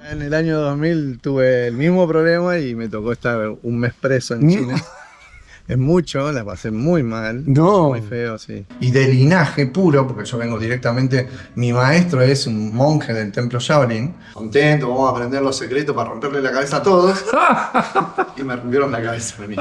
En el año 2000 tuve el mismo problema y me tocó estar un mes preso en China. Es mucho, la pasé muy mal. No. Muy feo, sí. Y de linaje puro, porque yo vengo directamente, mi maestro es un monje del templo Shaolin. Contento, vamos a aprender los secretos para romperle la cabeza a todos. Y me rompieron la cabeza a mí.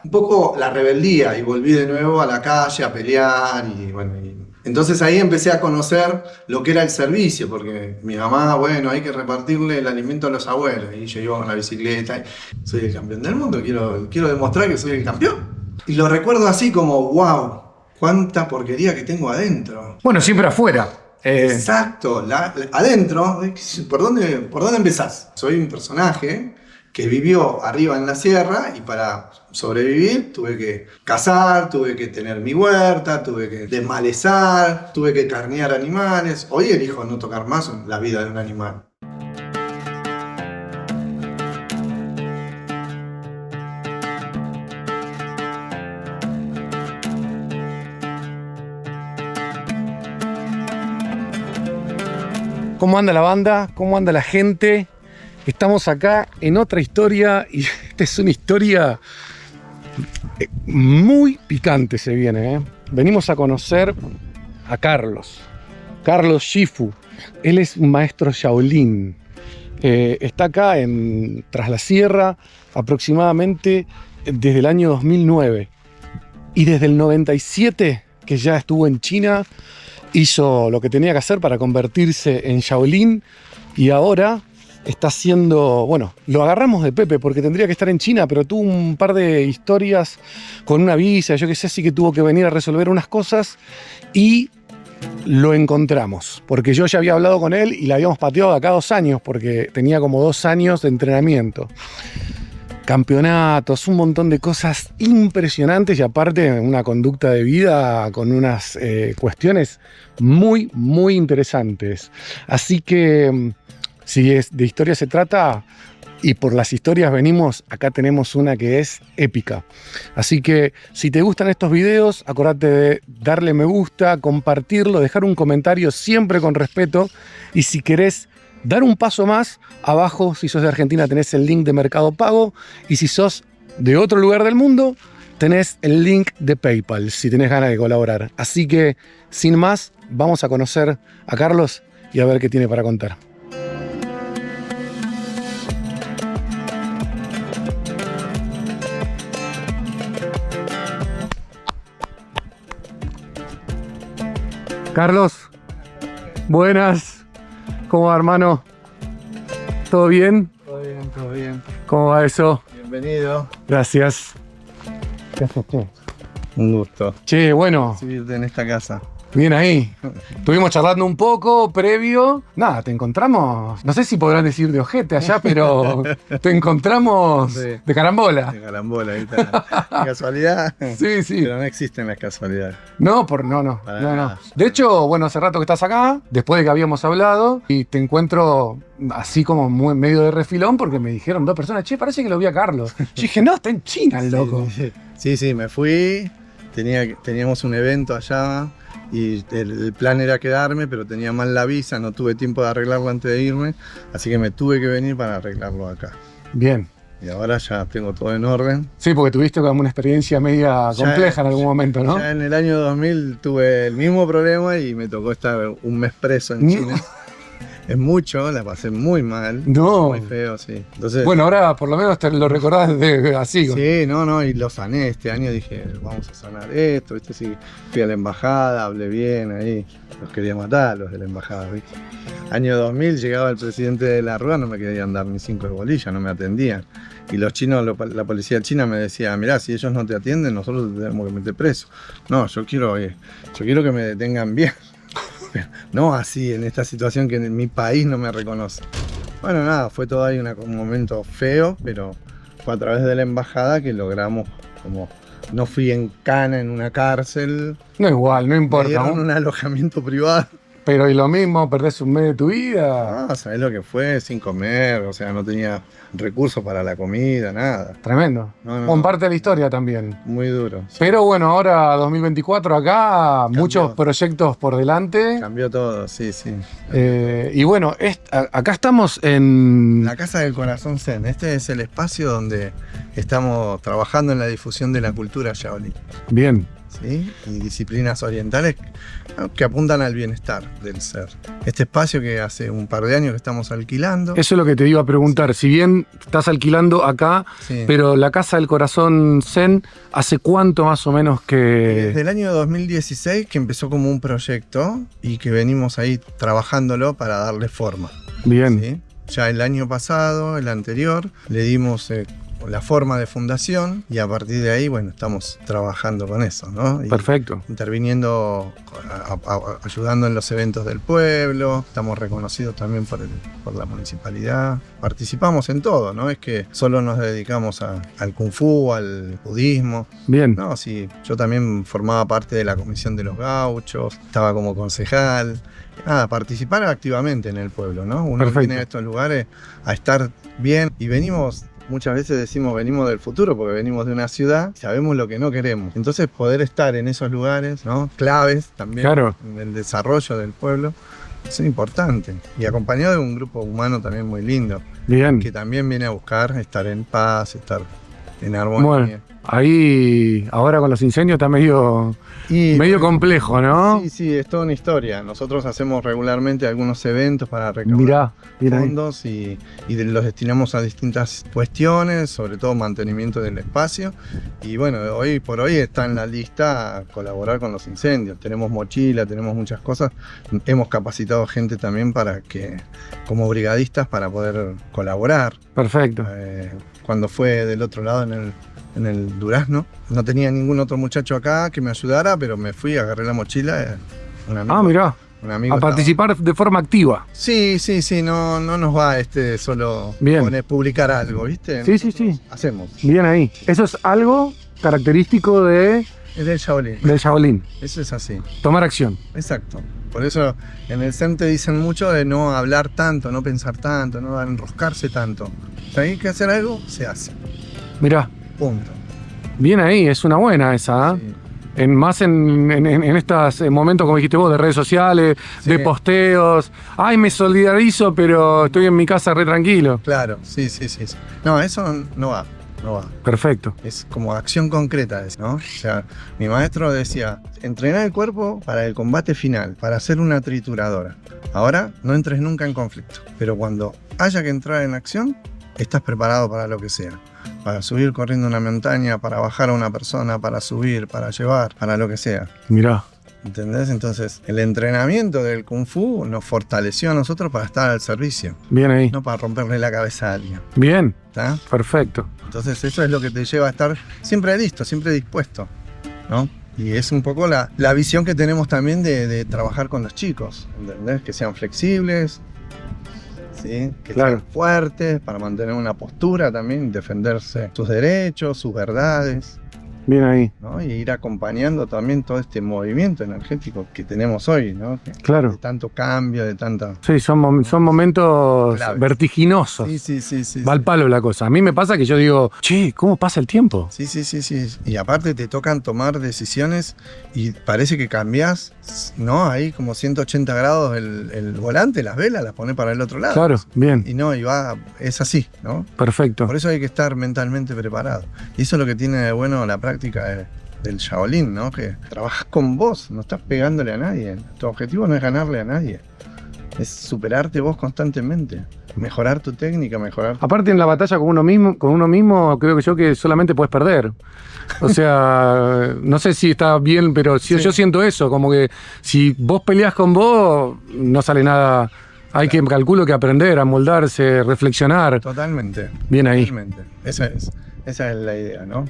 Un poco la rebeldía y volví de nuevo a la calle a pelear y bueno. Entonces ahí empecé a conocer lo que era el servicio, porque mi mamá, bueno, hay que repartirle el alimento a los abuelos. Y yo iba con la bicicleta y soy el campeón del mundo, quiero demostrar que soy el campeón. Y lo recuerdo así como, wow, cuánta porquería que tengo adentro. Bueno, siempre afuera. Exacto, adentro, ¿por dónde empezás? Soy un personaje que vivió arriba en la sierra y para sobrevivir tuve que cazar, tuve que tener mi huerta, tuve que desmalezar, tuve que carnear animales. Hoy elijo no tocar más la vida de un animal. ¿Cómo anda la banda? ¿Cómo anda la gente? Estamos acá en otra historia y esta es una historia muy picante se viene, ¿eh? Venimos a conocer a Carlos Shifu. Él es un maestro Shaolin. Está acá en Tras la Sierra aproximadamente desde el año 2009. Y desde el 97, que ya estuvo en China, hizo lo que tenía que hacer para convertirse en Shaolin y ahora está haciendo, bueno, lo agarramos de Pepe porque tendría que estar en China, pero tuvo un par de historias con una visa, yo qué sé, así que tuvo que venir a resolver unas cosas y lo encontramos, porque yo ya había hablado con él y le habíamos pateado de acá 2 años, porque tenía como 2 años de entrenamiento. Campeonatos, un montón de cosas impresionantes y aparte una conducta de vida con unas cuestiones muy, muy interesantes. Así que si de historia se trata y por las historias venimos, acá tenemos una que es épica. Así que si te gustan estos videos, acordate de darle me gusta, compartirlo, dejar un comentario siempre con respeto y si querés dar un paso más, abajo, si sos de Argentina, tenés el link de Mercado Pago. Y si sos de otro lugar del mundo, tenés el link de PayPal, si tenés ganas de colaborar. Así que, sin más, vamos a conocer a Carlos y a ver qué tiene para contar. Carlos, buenas. ¿Cómo va, hermano? ¿Todo bien? Todo bien, todo bien. ¿Cómo va eso? Bienvenido. Gracias. ¿Qué haces, che? Un gusto Che, bueno, recibirte en esta casa. bien ahí. Estuvimos charlando un poco previo. Nada, te encontramos, no sé si podrás decir de ojete allá, pero te encontramos de carambola. De carambola, ¿viste? De casualidad. Sí, sí. Pero no existen las casualidades. No. Para No. nada. De hecho, bueno, hace rato que estás acá, después de que habíamos hablado, y te encuentro así como muy en medio de refilón, porque me dijeron 2 personas, che, parece que lo vi a Carlos. Yo dije, no, está en China el loco. Sí, me fui. Teníamos un evento allá y el plan era quedarme, pero tenía mal la visa, no tuve tiempo de arreglarlo antes de irme, así que me tuve que venir para arreglarlo acá. Bien. Y ahora ya tengo todo en orden. Sí, porque tuviste como una experiencia media compleja en algún momento, ¿no? Ya en el año 2000 tuve el mismo problema y me tocó estar un mes preso en China. Es mucho, la pasé muy mal. No. Muy feo, sí. Entonces, Bueno, ahora por lo menos te lo recordás así. sí, no, y lo sané este año, dije, vamos a sanar esto, ¿viste? Sí, fui a la embajada, hablé bien ahí, los quería matar los de la embajada, ¿viste? Año 2000 llegaba el presidente de la Rúa, no me querían dar ni 5 de bolilla, no me atendían. Y los chinos, la policía china me decía, mirá, si ellos no te atienden, nosotros te tenemos que meter preso. No, yo quiero que me detengan bien. No así, en esta situación que en mi país no me reconoce. Bueno, nada, fue todo ahí un momento feo, pero fue a través de la embajada que logramos, como no fui en cana en una cárcel. No igual, no Me importa. dieron un alojamiento privado. Pero y lo mismo, perdés un mes de tu vida. Ah, ¿sabés lo que fue? Sin comer, o sea, no tenía recursos para la comida, nada. Tremendo. No, no, Con no. parte de la historia también. Muy duro. Sí. Pero bueno, ahora 2024 acá, muchos proyectos por delante. Cambió todo, sí, sí. Y bueno, acá estamos en... La Casa del Corazón Zen. Este es el espacio donde estamos trabajando en la difusión de la cultura Shaolin. Bien. ¿Sí? Y disciplinas orientales que apuntan al bienestar del ser. Este espacio que hace un par de años que estamos alquilando. Eso es lo que te iba a preguntar. Si bien estás alquilando acá, Sí. pero la Casa del Corazón Zen, ¿hace cuánto más o menos que...? Desde el año 2016 que empezó como un proyecto y que venimos ahí trabajándolo para darle forma. Bien. ¿Sí? Ya el año pasado, el anterior, le dimos la forma de fundación y a partir de ahí, bueno, estamos trabajando con eso, ¿no? Y Perfecto. interviniendo, ayudando en los eventos del pueblo, estamos reconocidos también por la municipalidad, participamos en todo, ¿no? Es que solo nos dedicamos al kung fu, al budismo. Bien. No, sí, yo también formaba parte de la comisión de los gauchos, estaba como concejal. Nada, participar activamente en el pueblo, ¿no? Uno Perfecto. viene a estos lugares a estar bien y venimos, muchas veces decimos venimos del futuro porque venimos de una ciudad, sabemos lo que no queremos. Entonces poder estar en esos lugares, ¿no? Claves también Claro. en el desarrollo del pueblo, es importante. Y acompañado de un grupo humano también muy lindo, Bien. que también viene a buscar estar en paz, estar en armonía. Bueno, ahí ahora con los incendios está medio complejo, ¿no? Sí, sí, es toda una historia. Nosotros hacemos regularmente algunos eventos para recaudar Mirá ahí. fondos y los destinamos a distintas cuestiones, sobre todo mantenimiento del espacio. Y bueno, hoy por hoy está en la lista colaborar con los incendios. Tenemos mochila, tenemos muchas cosas. Hemos capacitado gente también como brigadistas para poder colaborar. Perfecto. Cuando fue del otro lado en el Durazno, no tenía ningún otro muchacho acá que me ayudara, pero me fui, agarré la mochila. Un amigo, Mirá. un amigo A estaba- participar de forma activa. Sí, no nos va solo Bien. publicar algo, ¿viste? Sí, sí, sí. Hacemos. Bien ahí. Eso es algo característico del Es del Shaolin. Shaolin. Eso es así. Tomar acción. Exacto. Por eso en el Zen te dicen mucho de no hablar tanto, no pensar tanto, no enroscarse tanto. Si hay que hacer algo, se hace. Mirá. Punto. Bien ahí. Es una buena esa, ¿eh? Sí. Más en estos momentos, como dijiste vos, de redes sociales, Sí. de posteos. Ay, me solidarizo, pero estoy en mi casa re tranquilo. Claro, sí. No, eso no va. Perfecto. Es como acción concreta, ¿no? O sea, mi maestro decía, entrenar el cuerpo para el combate final, para ser una trituradora. Ahora no entres nunca en conflicto, pero cuando haya que entrar en acción, estás preparado para lo que sea. Para subir corriendo una montaña, para bajar a una persona, para subir, para llevar, para lo que sea. Mirá. ¿Entendés? Entonces, el entrenamiento del Kung Fu nos fortaleció a nosotros para estar al servicio, Bien ahí. no para romperle la cabeza a alguien. Bien. ¿Está? Perfecto. Entonces eso es lo que te lleva a estar siempre listo, siempre dispuesto, ¿no? Y es un poco la visión que tenemos también de trabajar con los chicos, ¿entendés? Que sean flexibles, ¿sí? Que Claro. sean fuertes para mantener una postura también, defenderse sus derechos, sus verdades, Bien ahí. ¿no? Y ir acompañando también todo este movimiento energético que tenemos hoy, ¿no? Claro. De tanto cambio, de tanta... Sí, son momentos Claves. vertiginosos. Sí. Va al palo la cosa. A mí me pasa que yo digo, che, ¿cómo pasa el tiempo? Sí. Y aparte te tocan tomar decisiones y parece que cambiás, ¿no? Ahí como 180 grados el volante, las velas, las pones para el otro lado. Claro, bien, Y no, es así, ¿no? perfecto. Por eso hay que estar mentalmente preparado. Y eso es lo que tiene de bueno la práctica del Shaolin, ¿no? Que trabajas con vos, no estás pegándole a nadie. Tu objetivo no es ganarle a nadie. Es superarte vos constantemente. Mejorar tu técnica, mejorar tu... Aparte en la batalla con uno mismo, creo que solamente puedes perder. O sea, no sé si está bien, pero Sí. yo siento eso, como que si vos peleás con vos, no sale nada. Hay que, calculo que aprender, amoldarse, reflexionar. Totalmente. Bien ahí. Totalmente. Esa es la idea, ¿no?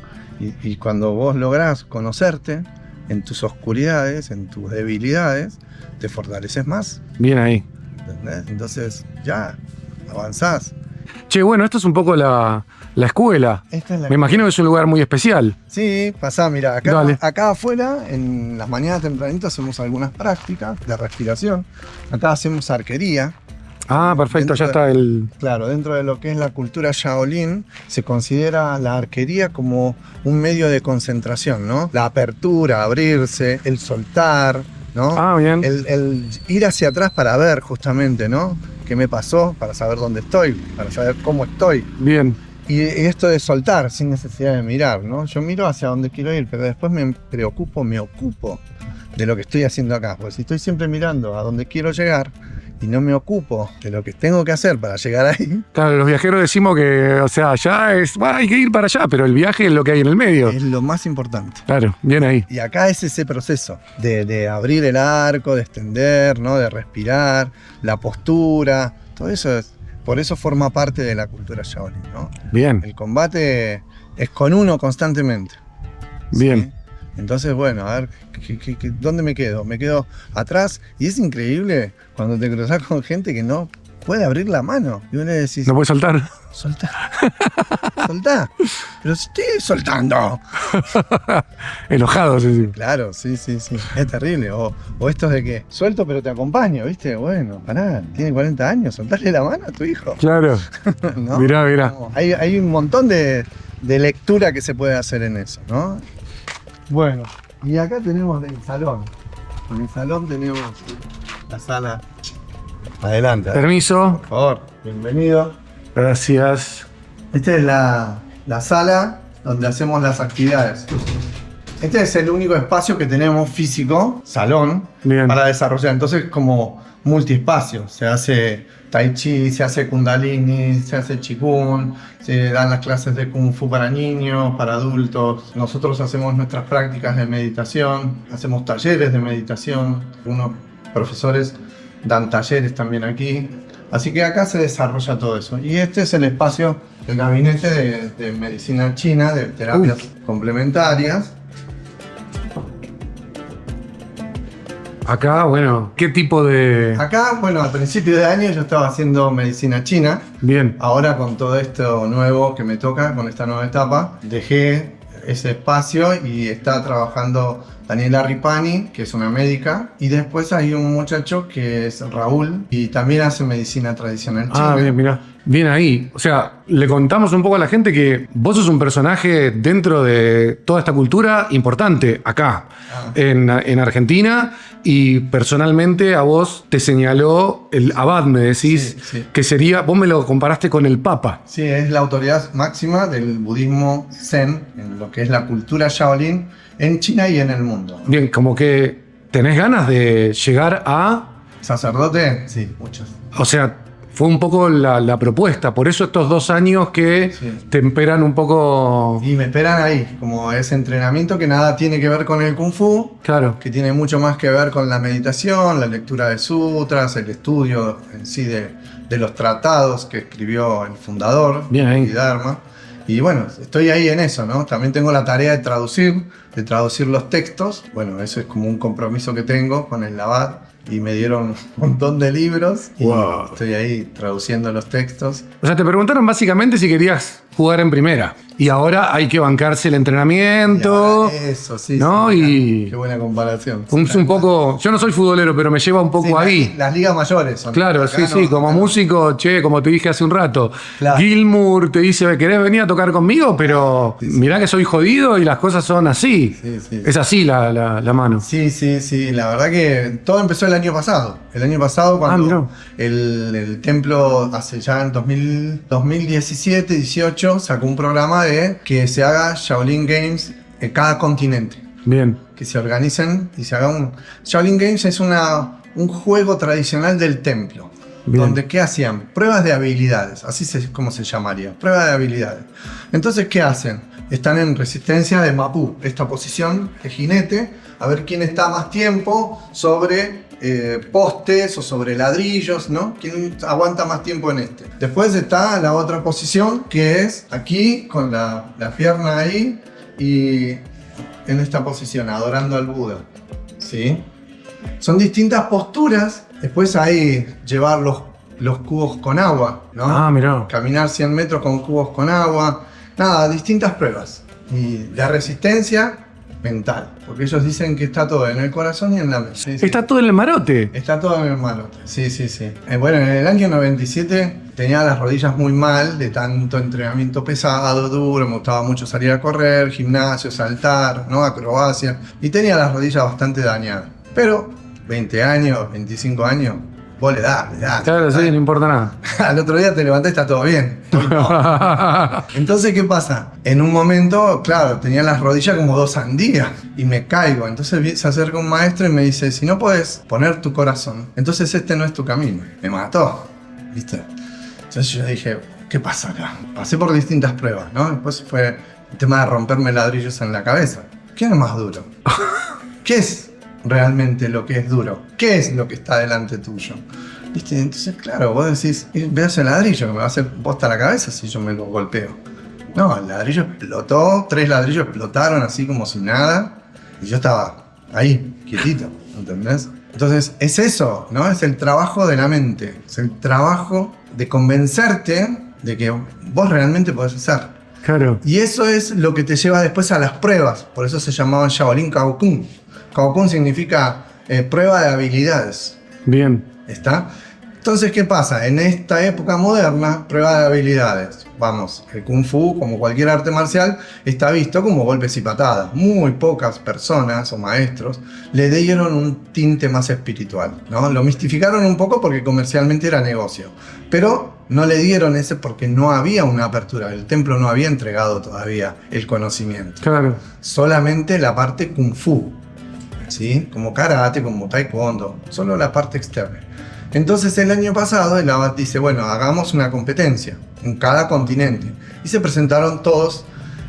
Y cuando vos lográs conocerte en tus oscuridades, en tus debilidades, te fortaleces más, Bien ahí. ¿entendés? Entonces ya avanzás. Che, bueno, esto es un poco la la escuela. Esta es la Me imagino que es un lugar muy especial. Sí, pasá, mira, Dale. acá afuera, en las mañanas tempranitas hacemos algunas prácticas de respiración. Acá hacemos arquería. Ah, perfecto, ya está el... Claro, dentro de lo que es la cultura Shaolin, se considera la arquería como un medio de concentración, ¿no? La apertura, abrirse, el soltar, ¿no? Ah, bien. El ir hacia atrás para ver justamente, ¿no? ¿Qué me pasó? Para saber dónde estoy, para saber cómo estoy. Bien. Y esto de soltar sin necesidad de mirar, ¿no? Yo miro hacia dónde quiero ir, pero después me preocupo, me ocupo de lo que estoy haciendo acá. Porque si estoy siempre mirando a dónde quiero llegar y no me ocupo de lo que tengo que hacer para llegar ahí, Claro, los viajeros decimos que, o sea, ya es, bueno, hay que ir para allá, pero el viaje es lo que hay en el medio. es lo más importante. Claro, bien ahí. Y acá es ese proceso de abrir el arco, de extender, ¿no? De respirar, la postura, todo eso es, por eso forma parte de la cultura Shaolin, ¿no? Bien, El combate es con uno constantemente. bien. ¿Sí? Entonces, bueno, a ver, ¿dónde me quedo? Me quedo atrás y es increíble cuando te cruzas con gente que no puede abrir la mano. Y vos le decís, ¿No puedes saltar? soltá, soltá. Pero estoy soltando. Enojado, sí, sí. Claro, sí, es terrible. O estos de que suelto pero te acompaño, ¿viste? Bueno, pará, tiene 40 años, soltarle la mano a tu hijo. Claro, ¿No? mirá, mirá. No, hay un montón de lectura que se puede hacer en eso, ¿no? Bueno, y acá tenemos el salón. En el salón tenemos la sala. Adelante. Permiso. Por favor, bienvenido. Gracias. Esta es la sala donde hacemos las actividades. Este es el único espacio que tenemos físico, salón, Bien. para desarrollar. Entonces, como multiespacio. Se hace tai chi, se hace kundalini, se hace qigong, se dan las clases de kung fu para niños, para adultos. Nosotros hacemos nuestras prácticas de meditación, hacemos talleres de meditación. Algunos profesores dan talleres también aquí. Así que acá se desarrolla todo eso. Y este es el espacio, el gabinete de medicina china, de terapias complementarias. Acá, bueno, ¿qué tipo de...? Acá, bueno, a principio de año yo estaba haciendo medicina china. Bien. Ahora con todo esto nuevo que me toca, con esta nueva etapa, dejé ese espacio y está trabajando Daniela Ripani, que es una médica, y después hay un muchacho que es Raúl y también hace medicina tradicional china. Ah, bien, mirá. Bien ahí. O sea, le contamos un poco a la gente que vos sos un personaje dentro de toda esta cultura importante acá, en Argentina, y personalmente a vos te señaló el abad, me decís, Sí. que sería, vos me lo comparaste con el Papa. Sí, es la autoridad máxima del budismo Zen, en lo que es la cultura Shaolin en China y en el mundo. Bien, como que tenés ganas de llegar a... ¿Sacerdote? Sí, muchos. O sea, fue un poco la propuesta, por eso estos 2 años que Sí. temperan un poco... Y me esperan ahí, como ese entrenamiento que nada tiene que ver con el Kung Fu, Claro, que tiene mucho más que ver con la meditación, la lectura de sutras, el estudio en sí de los tratados que escribió el fundador, Bien ahí. Bodhidharma. Y bueno, estoy ahí en eso, ¿no? También tengo la tarea de traducir los textos. Bueno, eso es como un compromiso que tengo con el abad. Y me dieron un montón de libros y Wow. estoy ahí traduciendo los textos. o sea, te preguntaron básicamente si querías jugar en primera. Y ahora hay que bancarse el Y entrenamiento. ahora eso, sí. ¿no? sí, Y- qué buena comparación. Un poco, yo no soy futbolero, pero me lleva un poco Sí, ahí. las ligas mayores son. Claro, Acá sí, no, sí, como acá no. músico, che, como te dije hace un rato. Claro. Gilmour te dice, ¿querés venir a tocar conmigo? Pero Sí, sí. mirá que soy jodido y las cosas son así. Sí, sí. Es así la mano. Sí, la verdad que todo empezó el año pasado. El año pasado cuando mirá. el templo hace ya en 2017-18 sacó un programa de que se haga Shaolin Games en cada continente. Bien, Que se organicen y se haga un... Shaolin Games es un juego tradicional del templo. Bien. Donde, ¿qué hacían? Pruebas de habilidades, así como se llamaría, pruebas de habilidades. Entonces, ¿qué hacen? Están en resistencia de Mapú, esta posición de jinete, a ver quién está más tiempo sobre postes o sobre ladrillos, ¿no? ¿Quién aguanta más tiempo en este? Después está la otra posición, que es aquí, con la pierna ahí, y en esta posición, adorando al Buda, ¿sí? Son distintas posturas. Después hay llevar los los cubos con agua, ¿no? Ah, mirá. Caminar 100 metros con cubos con agua. Nada, distintas pruebas. Y la resistencia mental. Porque ellos dicen que está todo en el corazón y en la mente. Sí, sí. Está todo en el marote. Está todo en el malote. Sí, sí, sí. Bueno, en el año 97 tenía las rodillas muy mal de tanto entrenamiento pesado, duro. Me gustaba mucho salir a correr, gimnasio, saltar, ¿no? Acrobacia. Y tenía las rodillas bastante dañadas. Pero 20 años, 25 años, vos le das. Claro, sí, no importa nada. Al otro día te levantás y está todo bien. Entonces, ¿qué pasa? En un momento, claro, tenía las rodillas como dos sandías y me caigo. Entonces se acerca un maestro y me dice, si no puedes poner tu corazón, entonces este no es tu camino. Me mató, ¿viste? Entonces yo dije, ¿qué pasa acá? Pasé por distintas pruebas, ¿no? Después fue el tema de romperme ladrillos en la cabeza. ¿Qué es más duro? ¿Qué es realmente lo que es duro? ¿Qué es lo que está delante tuyo? ¿Viste? Entonces, claro, vos decís, ve ese ladrillo que me va a hacer posta la cabeza si yo me lo golpeo. No, el ladrillo explotó, 3 ladrillos explotaron así como si nada, y yo estaba ahí, quietito, ¿entendés? Entonces, es eso, ¿no? Es el trabajo de la mente, es el trabajo de convencerte de que vos realmente podés hacer. Claro. Y eso es lo que te lleva después a las pruebas, por eso se llamaban Shaolin Kaokun. Kaokun significa prueba de habilidades. Bien. ¿Está? Entonces, ¿qué pasa? En esta época moderna, prueba de habilidades. Vamos, el Kung Fu, como cualquier arte marcial, está visto como golpes y patadas. Muy pocas personas o maestros le dieron un tinte más espiritual, ¿no? Lo mistificaron un poco porque comercialmente era negocio. Pero no le dieron ese porque no había una apertura. El templo no había entregado todavía el conocimiento. Claro. Solamente la parte Kung Fu. ¿Sí? Como karate, como taekwondo, solo la parte externa. Entonces el año pasado el abad dice, bueno, hagamos una competencia en cada continente. Y se presentaron todos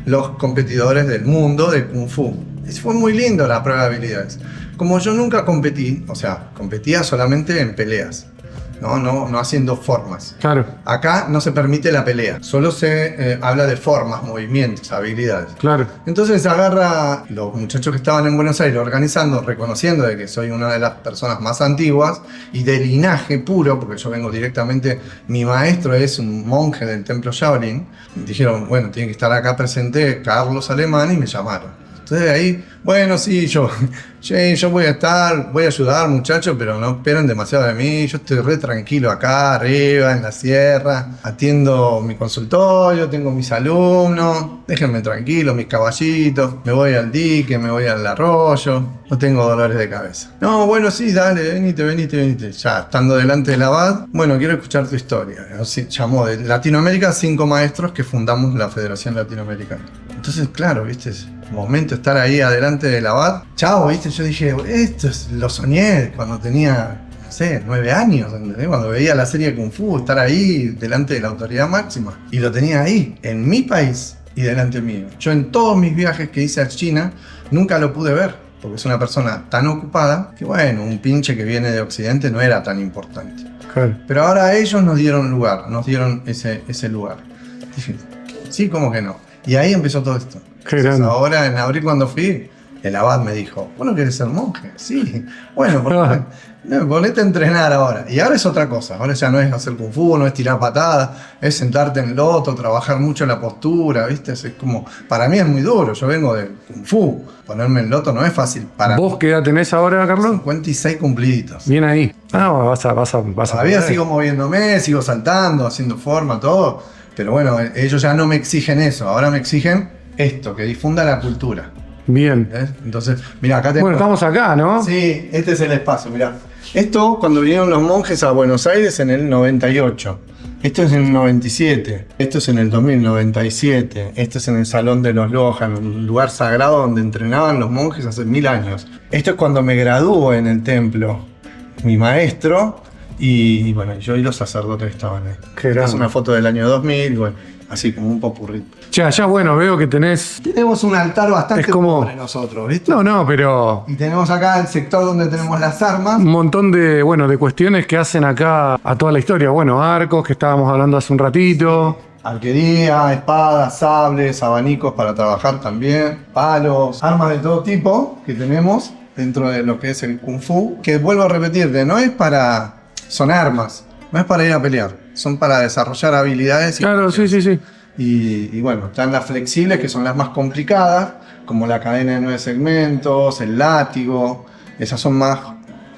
los competidores del mundo de Kung Fu. Y fue muy lindo la prueba de habilidades. Como yo nunca competí, o sea, competía solamente en peleas, no haciendo formas. Claro. Acá no se permite la pelea, solo se habla de formas, movimientos, habilidades. Claro. Entonces agarra los muchachos que estaban en Buenos Aires organizando, reconociendo de que soy una de las personas más antiguas y de linaje puro, porque yo vengo directamente, mi maestro es un monje del templo Shaolin. Y dijeron, bueno, tiene que estar acá presente Carlos Alemán y me llamaron. Entonces de ahí, bueno, sí, yo voy a ayudar, muchachos, pero no esperen demasiado de mí. Yo estoy re tranquilo acá, arriba, en la sierra. Atiendo mi consultorio, tengo mis alumnos. Déjenme tranquilo, mis caballitos. Me voy al dique, me voy al arroyo. No tengo dolores de cabeza. No, bueno, sí, dale, venite. Ya, estando delante del abad, bueno, quiero escuchar tu historia. Así, llamó de Latinoamérica 5 maestros que fundamos la Federación Latinoamericana. Entonces, claro, viste, es momento estar ahí adelante del abad. Chao, viste, yo dije, lo soñé cuando tenía, no sé, 9 años, ¿entendés? Cuando veía la serie Kung Fu, estar ahí delante de la autoridad máxima. Y lo tenía ahí, en mi país y delante mío. Yo en todos mis viajes que hice a China, nunca lo pude ver, porque es una persona tan ocupada que, bueno, un pinche que viene de Occidente no era tan importante. Claro. Pero ahora ellos nos dieron lugar, nos dieron ese lugar. Dije, sí, ¿cómo que no? Y ahí empezó todo esto. Entonces, ahora, en abril, cuando fui, el abad me dijo, ¿vos no querés ser monje? Sí. Bueno, ponete a entrenar ahora. Y ahora es otra cosa. Ahora ya no es hacer kung fu, no es tirar patadas, es sentarte en loto, trabajar mucho la postura, ¿viste? Es como, para mí es muy duro. Yo vengo de kung fu. Ponerme en loto no es fácil. ¿Vos qué edad tenés ahora, Carlos? 56 cumpliditos. Bien ahí. Vas a Todavía sigo moviéndome, sigo saltando, haciendo forma, todo. Pero bueno, ellos ya no me exigen eso. Ahora me exigen esto, que difunda la cultura. Bien. ¿Ves? Entonces, mira, acá tenemos... Bueno, estamos acá, ¿no? Sí, este es el espacio, mirá. Esto cuando vinieron los monjes a Buenos Aires en el 98. Esto es en el 97. Esto es en el 2097. Esto es en el Salón de los Lojan, un lugar sagrado donde entrenaban los monjes hace 1000 años. Esto es cuando me gradúo en el templo. Mi maestro y bueno, yo y los sacerdotes que estaban ahí. Esta es una foto del año 2000, bueno, así como un popurrí. Ya bueno, veo que tenemos un altar bastante pobre nosotros, ¿viste? No, pero... Y tenemos acá el sector donde tenemos las armas. Un montón de cuestiones que hacen acá a toda la historia. Bueno, arcos, que estábamos hablando hace un ratito. Arquería, espadas, sables, abanicos para trabajar también, palos, armas de todo tipo que tenemos dentro de lo que es el Kung Fu. Que vuelvo a repetirte, no es para... Son armas. No es para ir a pelear, son para desarrollar habilidades. Claro, sí, sí, sí. Y bueno, están las flexibles, que son las más complicadas, como la cadena de 9 segmentos, el látigo. Esas son más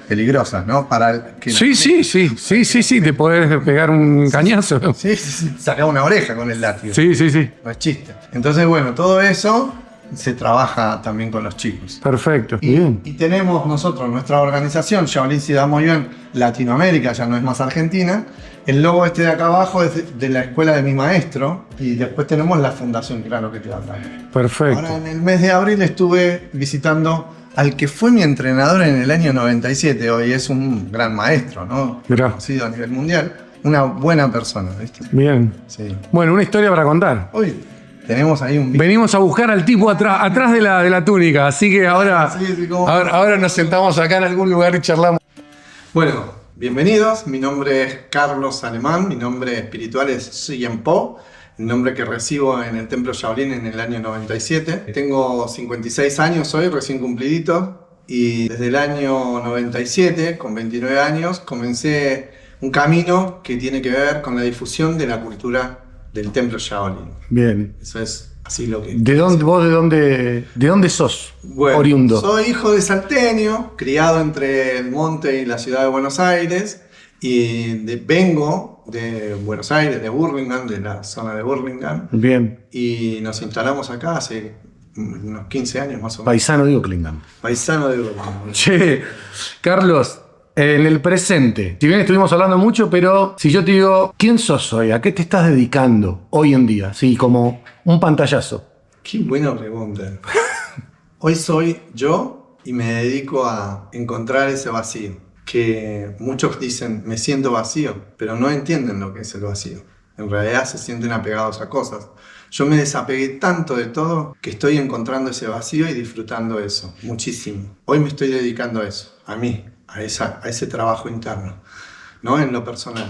peligrosas, ¿no? Para el que Sí, te podés pegar un cañazo. sí, sacar una oreja con el látigo. Sí, sí, sí. No es chiste. Entonces, bueno, todo eso se trabaja también con los chicos. Perfecto. Bien. Y tenemos nosotros nuestra organización, Shaolin Siddha Mo Yuan Latinoamérica, ya no es más Argentina. El logo este de acá abajo es de la escuela de mi maestro. Y después tenemos la fundación, claro que te va a traer. Perfecto. Ahora, en el mes de abril estuve visitando al que fue mi entrenador en el año 97. Hoy es un gran maestro, ¿no? Mirá. Conocido a nivel mundial. Una buena persona, ¿viste? Bien. Sí. Bueno, una historia para contar. Hoy tenemos ahí un... Venimos a buscar al tipo atrás de la túnica, así que ahora, Sí, ¿cómo? ahora nos sentamos acá en algún lugar y charlamos. Bueno, bienvenidos. Mi nombre es Carlos Alemán. Mi nombre espiritual es Siyen Po. El nombre que recibo en el Templo Shaolin en el año 97. Tengo 56 años hoy, recién cumplidito. Y desde el año 97, con 29 años, comencé un camino que tiene que ver con la difusión de la cultura del Templo Shaolin. Bien. Eso es así lo que... ¿De dónde sos? Bueno, oriundo. soy hijo de salteño, criado entre el monte y la ciudad de Buenos Aires. Y vengo de Buenos Aires, de Burlingame, de la zona de Burlingame. Bien. Y nos instalamos acá hace unos 15 años más o menos. Paisano de Burlingame. Paisano de Burlingame. Che, Carlos, en el presente, si bien estuvimos hablando mucho, pero si yo te digo, ¿quién sos hoy? ¿A qué te estás dedicando hoy en día? Sí, como un pantallazo. Qué buena pregunta. Hoy soy yo y me dedico a encontrar ese vacío. Que muchos dicen, me siento vacío, pero no entienden lo que es el vacío. En realidad se sienten apegados a cosas. Yo me desapegué tanto de todo que estoy encontrando ese vacío y disfrutando eso, muchísimo. Hoy me estoy dedicando a eso, a mí, a ese trabajo interno, ¿no? En lo personal.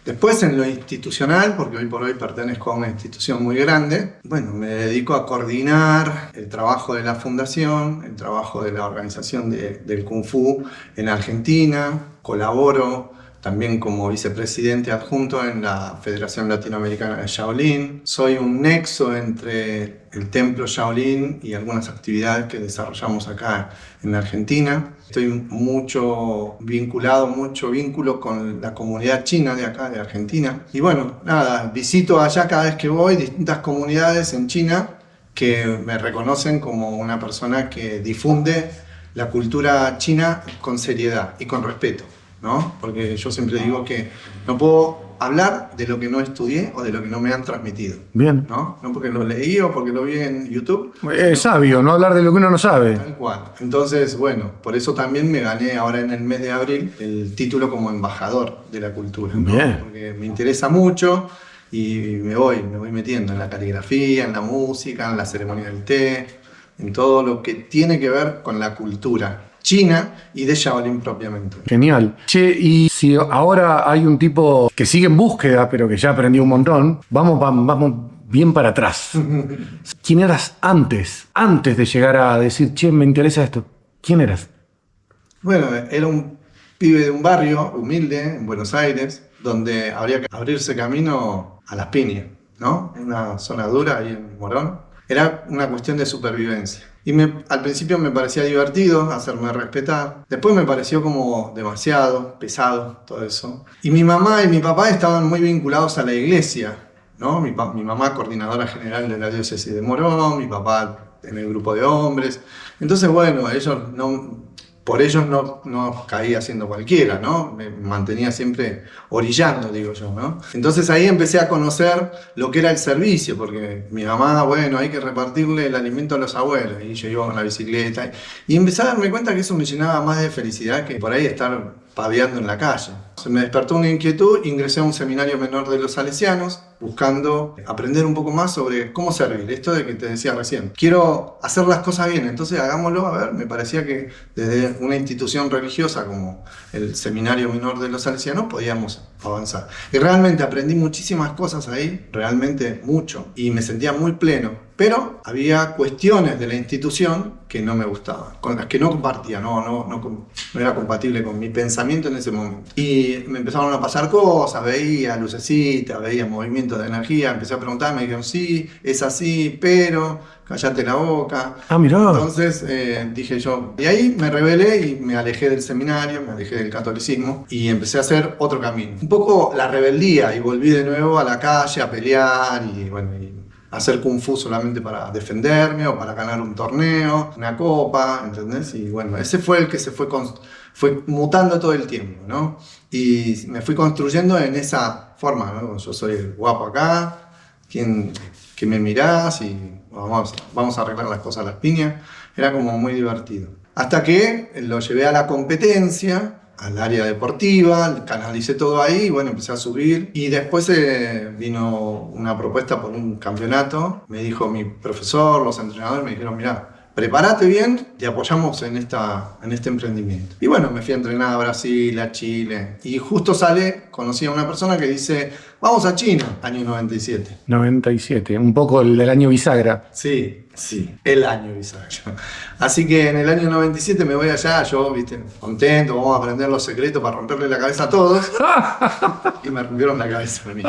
Después en lo institucional, porque hoy por hoy pertenezco a una institución muy grande, bueno, me dedico a coordinar el trabajo de la fundación, el trabajo de la organización del Kung Fu en Argentina, colaboro también como vicepresidente adjunto en la Federación Latinoamericana de Shaolin. Soy un nexo entre el templo Shaolin y algunas actividades que desarrollamos acá en Argentina. Estoy mucho vínculo con la comunidad china de acá, de Argentina. Y bueno, nada, visito allá cada vez que voy distintas comunidades en China que me reconocen como una persona que difunde la cultura china con seriedad y con respeto, ¿no? Porque yo siempre digo que no puedo hablar de lo que no estudié o de lo que no me han transmitido. Bien. No porque lo leí o porque lo vi en YouTube. Es sabio, no hablar de lo que uno no sabe. Tal cual. Entonces, bueno, por eso también me gané ahora en el mes de abril el título como embajador de la cultura, ¿no? Bien. Porque me interesa mucho y me voy metiendo en la caligrafía, en la música, en la ceremonia del té, en todo lo que tiene que ver con la cultura china y de Shaolin propiamente. Genial. Che, y si ahora hay un tipo que sigue en búsqueda, pero que ya aprendió un montón, vamos bien para atrás. ¿Quién eras antes de llegar a decir, che, me interesa esto? ¿Quién eras? Bueno, era un pibe de un barrio humilde en Buenos Aires, donde habría que abrirse camino a las piñas, ¿no? Una zona dura ahí en Morón. Era una cuestión de supervivencia. Y al principio me parecía divertido hacerme respetar. Después me pareció como demasiado pesado todo eso. Y mi mamá y mi papá estaban muy vinculados a la iglesia, ¿no? Mi mamá coordinadora general de la diócesis de Morón, mi papá en el grupo de hombres. Entonces, bueno, por ellos no caía siendo cualquiera, ¿no? Me mantenía siempre orillando, digo yo, ¿no? Entonces ahí empecé a conocer lo que era el servicio, porque mi mamá, bueno, hay que repartirle el alimento a los abuelos, y yo iba con la bicicleta, y empecé a darme cuenta que eso me llenaba más de felicidad que por ahí estar paveando en la calle. Se me despertó una inquietud, ingresé a un seminario menor de los salesianos, buscando aprender un poco más sobre cómo servir, esto de que te decía recién. Quiero hacer las cosas bien, entonces hagámoslo, a ver, me parecía que desde una institución religiosa como el seminario menor de los salesianos podíamos avanzar. Y realmente aprendí muchísimas cosas ahí, realmente mucho, y me sentía muy pleno. Pero había cuestiones de la institución que no me gustaban, con las que no compartía, no era compatible con mi pensamiento en ese momento. Y me empezaron a pasar cosas, veía lucecitas, veía movimientos de energía, empecé a preguntar, me dijeron, sí, es así, pero callate la boca. Ah, mirá. Entonces dije yo, y ahí me rebelé y me alejé del seminario, me alejé del catolicismo y empecé a hacer otro camino. Un poco la rebeldía y volví de nuevo a la calle a pelear y bueno, y hacer kung fu solamente para defenderme o para ganar un torneo, una copa, ¿entendés? Y bueno, ese fue el que fue mutando todo el tiempo, ¿no? Y me fui construyendo en esa forma, ¿no? Yo soy el guapo acá, que me mirás y vamos a arreglar las cosas a las piñas. Era como muy divertido. Hasta que lo llevé a la competencia, al área deportiva, canalicé todo ahí y bueno, empecé a subir. Y después vino una propuesta por un campeonato. Me dijo mi profesor, los entrenadores me dijeron, mirá, prepárate bien, te apoyamos en este emprendimiento. Y bueno, me fui a entrenar a Brasil, a Chile. Y justo conocí a una persona que dice, vamos a China, año 97. 97, un poco el del año bisagra. Sí, el año bisagra. Así que en el año 97 me voy allá, yo, viste, contento, vamos a aprender los secretos para romperle la cabeza a todos. Y me rompieron la cabeza a mí.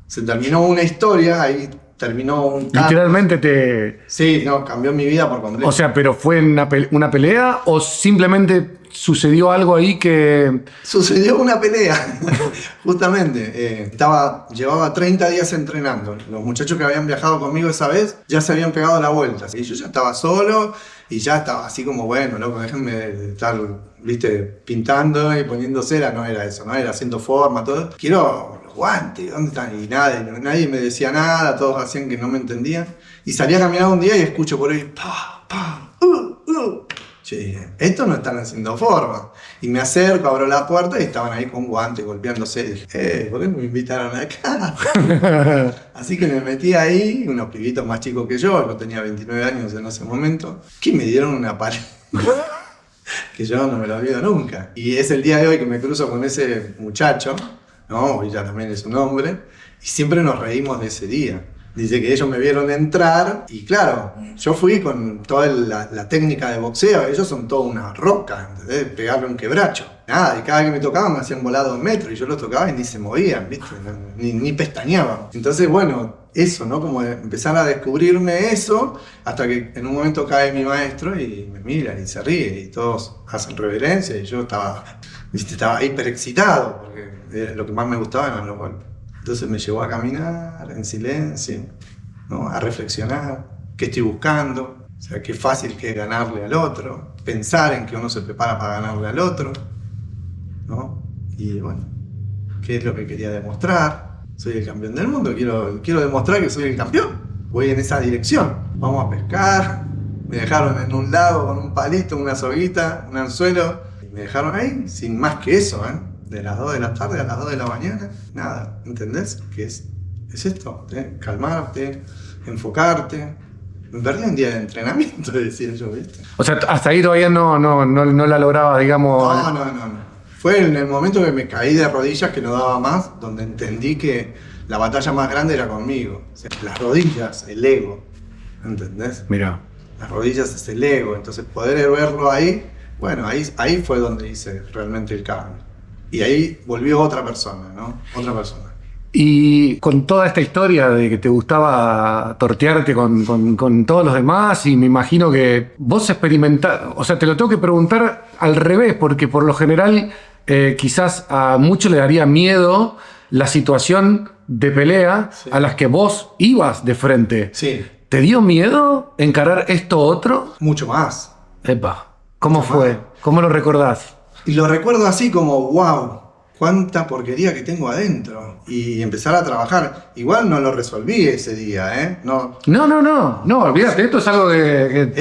Se terminó una historia, ahí terminó un cambio. Literalmente Sí, no, cambió mi vida por completo. O sea, ¿pero fue una pelea o simplemente sucedió algo ahí que...? Sucedió una pelea, justamente. Llevaba 30 días entrenando. Los muchachos que habían viajado conmigo esa vez ya se habían pegado la vuelta. Y yo ya estaba solo y ya estaba así como, bueno, loco, déjenme de estar, viste, pintando y poniendo cera. No era eso, ¿no? Era haciendo forma, todo. Quiero los guantes, ¿dónde están? Y nadie me decía nada, todos hacían que no me entendían. Y salí a caminar un día y escucho por ahí, pa, pa, Yo dije, estos no están haciendo forma. Y me acerco, abro la puerta y estaban ahí con guantes golpeándose. Y dije, ¿por qué no me invitaron acá? Así que me metí ahí, unos pibitos más chicos que yo tenía 29 años en ese momento, que me dieron una pared que yo no me lo olvido nunca. Y es el día de hoy que me cruzo con ese muchacho, ¿no? Ella también es un hombre, y siempre nos reímos de ese día. Dice que ellos me vieron entrar y claro, yo fui con toda la técnica de boxeo, ellos son toda una roca, ¿entendés? Pegarle un quebracho. Nada, y cada vez que me tocaban me hacían volar 2 metros y yo los tocaba y ni se movían, ¿viste? Ni pestañeaban. Entonces, bueno, eso, ¿no? Como empezar a descubrirme eso hasta que en un momento cae mi maestro y me mira y se ríe y todos hacen reverencia y yo estaba hiper excitado porque lo que más me gustaba eran los golpes. Entonces me llevó a caminar en silencio, ¿no? A reflexionar, qué estoy buscando, o sea, qué fácil que es ganarle al otro, pensar en que uno se prepara para ganarle al otro, ¿no? Y bueno, qué es lo que quería demostrar. Soy el campeón del mundo, quiero demostrar que soy el campeón. Voy en esa dirección, vamos a pescar. Me dejaron en un lago con un palito, una soguita, un anzuelo, y me dejaron ahí, sin más que eso, ¿eh? De las 2 de la tarde a las 2 de la mañana, nada, ¿entendés? ¿Qué es esto? Calmarte, enfocarte. Me perdí un día de entrenamiento, decía yo, ¿viste? O sea, hasta ahí todavía no la lograba, digamos... No. Fue en el momento que me caí de rodillas, que no daba más, donde entendí que la batalla más grande era conmigo. O sea, las rodillas, el ego, ¿entendés? Mirá. Las rodillas es el ego, entonces poder verlo ahí, bueno, ahí fue donde hice realmente el cambio. Y ahí volvió otra persona, ¿no? Otra persona. Y con toda esta historia de que te gustaba tortearte con todos los demás, y me imagino que vos experimentás, o sea, te lo tengo que preguntar al revés, porque por lo general quizás a muchos le daría miedo la situación de pelea a las que vos ibas de frente. Sí. ¿Te dio miedo encarar esto otro? Mucho más. Epa, ¿cómo Mucho fue? más. ¿Cómo lo recordás? Y lo recuerdo así como, wow, cuánta porquería que tengo adentro. Y empezar a trabajar. Igual no lo resolví ese día, ¿eh? No, olvídate, esto es algo que